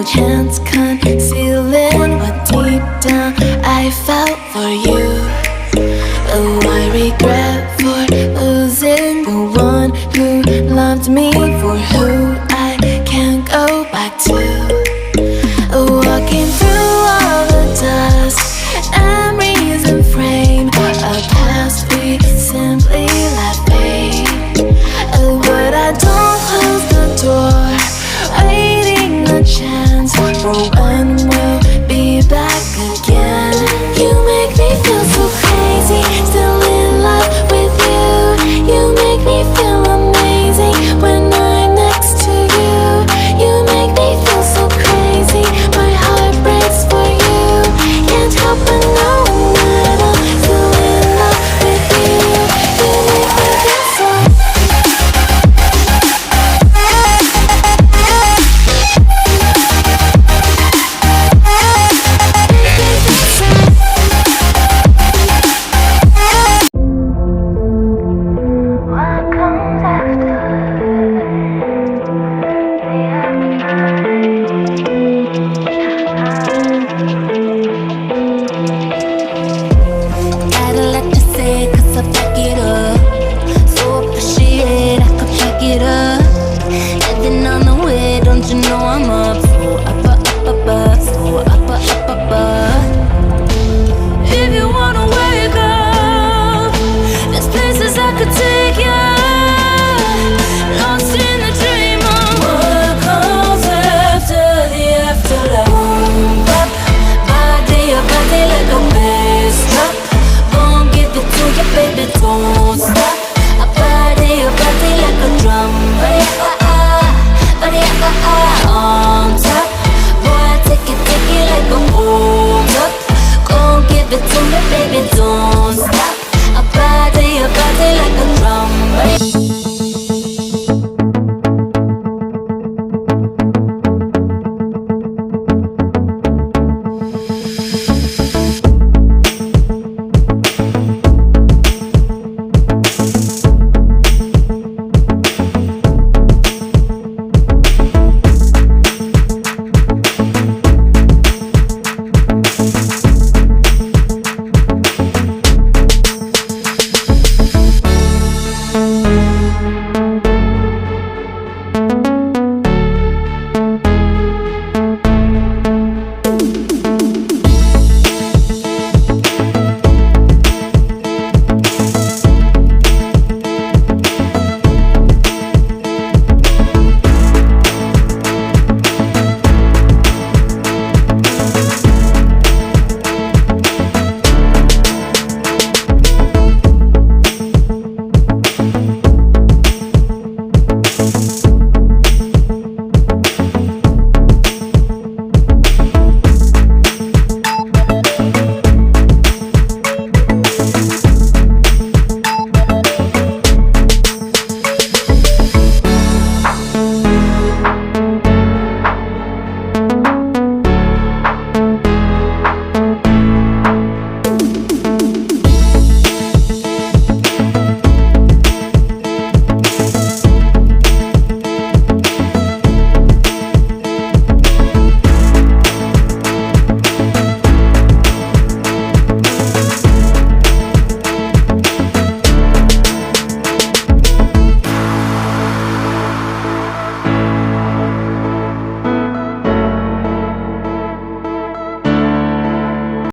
chance concealing what deep down I felt for you. Oh, I regret for losing the one who loved me, for who I can't go back to. Walking through all the dust, memories and frame, a past we simply let fade. Oh, but I don't close the door, waiting a chance for when we'll be back again. You make me feel so crazy, still in love with you. You make me feel amazing when I'm next to you. You make me feel so crazy, my heart breaks for you. Can't help but know that I'm still in love with you. You make me feel so. What comes after the Gotta let you say, 'cause I back it up. So appreciate, I could pick it up. Heading on the way, don't you know I'm up? So up, so up. If you wanna wake up, there's places I could take you. Lost in the dream of what comes after the afterlife. Body like a bass drop. Gon' give it to you, baby, don't stop. A body like a drum. Body on top. Boy, take it like a hold up. Gon' give it to me, baby, don't stop. A body like a drum.